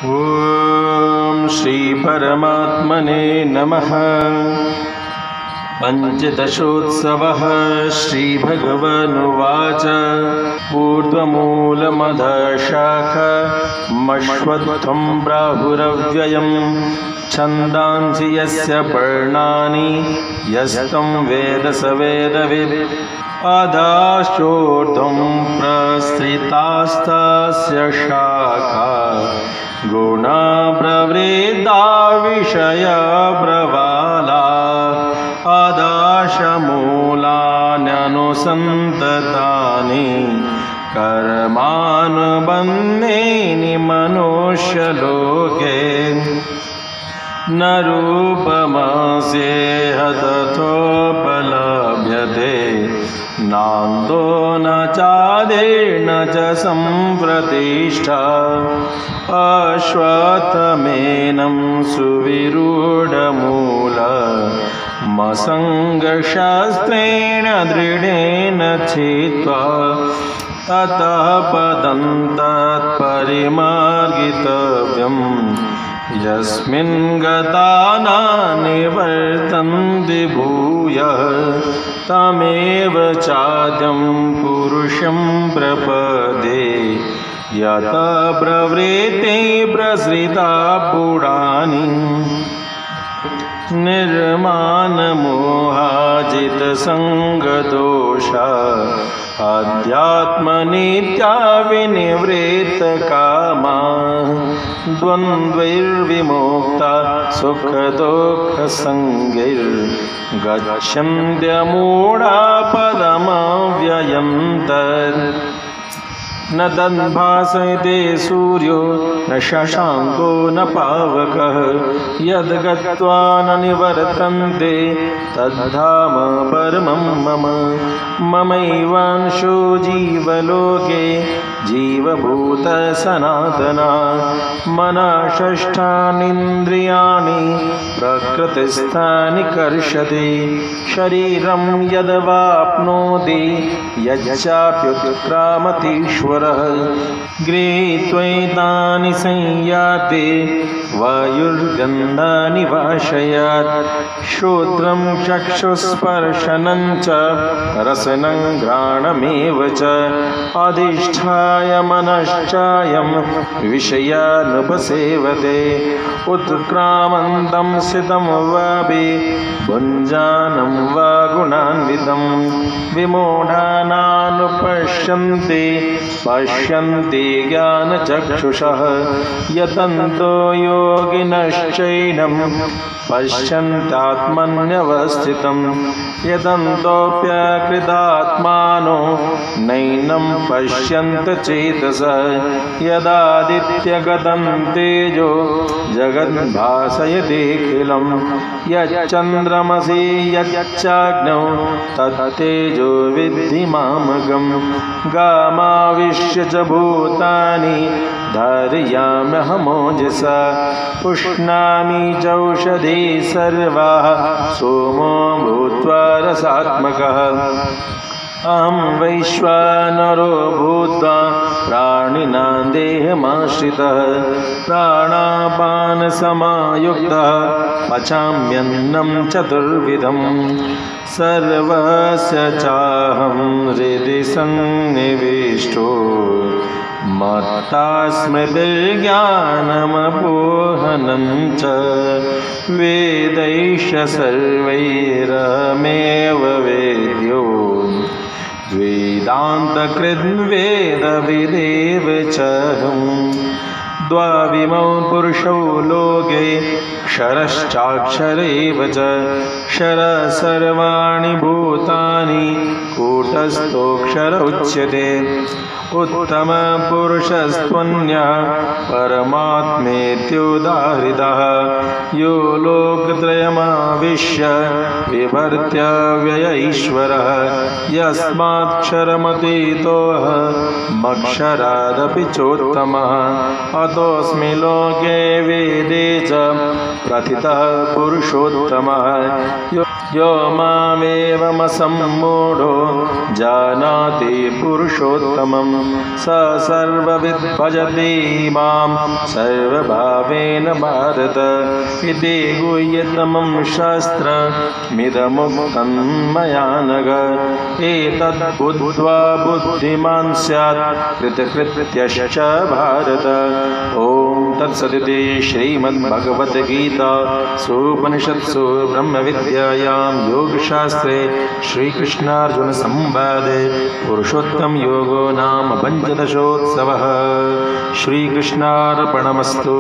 ॐ श्री परमात्मने नमः। पंचदशोत्सवः श्रीभगवानुवाच। ऊर्ध्वमूलमधःशाखमश्वत्थं प्राहुरव्ययं छन्दांसि यस्य पर्णानि यस्तं वेद स वेदविद्। अधश्चोर्ध्वं प्रसृतास्तस्य शाखा गुणा प्रवृद्धा विषया प्रवाला। अधश्चमूलान्यनुसन्ततानि कर्मानुबन्धेनि मनुष्यलोके। न रूपमस्येह तथोपलभ्यते नान्तो न चादिर्न च सम्प्रतिष्ठा। अश्वत्थमेनं सुविरूढमूलमसङ्गशस्त्रेण दृढेन छित्त्वा ततः पदं तत्परिमार्गितव्यम्। यस्मिन् गता न निवर्तन्ति भूयः तमेव चाद्यं पुरुषं प्रपदे। यत प्रवृत्ते प्रसृता पुराणी निर्मानमोहाजितसङ्गदोषा। अध्यात्मनित्या विनिवृत्तकामा द्वन्द्वैर्विमुक्ता सुखदुःखसङ्गैर्गच्छन्त्यमूढा पदमव्ययं तत्। न तद्भासयते सूर्यो न शशाङ्को न पावकः यद्गत्वा न निवर्तन्ते तद्धाम परमं मम। ममैवांशो जीवलोके जीवभूत सनातना। मनः षष्ठानीन्द्रियाणि प्रकृतिस्थानि कर्षति। शरीरं यद्वाप्नोति यच्चाप्युत्क्रामतीश्वरः। गृहीत्वैतानि संयाते वायुर्गन्धानि वाशयात्। श्रोत्रं चक्षुस्पर्शनं च रसनं घ्राणमेव च। अधिष्ठाय मनश्चायं विषयानुपसेवते। उत्क्रामन्तं स्थितं वापि भुञ्जानं वा गुणान्वितं। विमूढानानुपश्यन्ति पश्यन्ति ज्ञानचक्षुषः। यतन्तो योगिनश्चैनं पश्यन्त्यात्मन्यवस्थितं। यतन्तोऽप्यकृतात्मानो नैनं पश्यन्त चेतसः। यदादित्यगतं तेजो जगद्भासयतेऽखिलं। यच्चन्द्रमसि यच्चाग्नौ तत्तेजो विद्धि मामकम्। गामाविश्य च भूतानि धारयाम्यहमोजसा। पुष्णामि चौषधी सर्वाः सोमो भूत्वा रसात्मकः। अहं वैश्वानरो भूत्वा प्राणिनां देहमाश्रितः। प्राणापानसमायुक्तः पचाम्यन्नं चतुर्विधं। सर्वस्य चाहं हृदि सन्निविष्टो मत्ता स्मृतिर्ज्ञानमपोहनं च। वेदैश्च सर्वैरहमेव वेद्यो वेदान्तकृद्वेदविदेव चाहम्। द्वाविमौ पुरुषौ लोके क्षरश्चाक्षर एव च। क्षरः सर्वाणि भूतानि कूटस्थोऽक्षर उच्यते। उत्तमपुरुषस्त्वन्यः परमात्मेत्युदाहृतः। यो लोकत्रयमाविश्य विभर्त्य व्यय ईश्वरः। यस्माक्षरमतीतोऽहमक्षरादपि चोत्तमः। अतोऽस्मि लोके वेदे च प्रथितः पुरुषोत्तमः। यो मामेवमसम्मूढो जानाति पुरुषोत्तमं स सर्वविद् भजति मां सर्वभावेन भारत इति गुह्यतमं शास्त्रमिदमुक्तं मया नघ एतद् बुद्ध्वा बुद्धिमान् स्यात् कृतकृत्यश्च भारत। ॐ तत्सदिति श्रीमद्भगवद्गीता सूपनिषत्सु ब्रह्मविद्यायां योगशास्त्रे श्रीकृष्णार्जुनसंवादे पुरुषोत्तमयोगो नाम पञ्चदशोत्सवः। श्रीकृष्णार्पणमस्तु।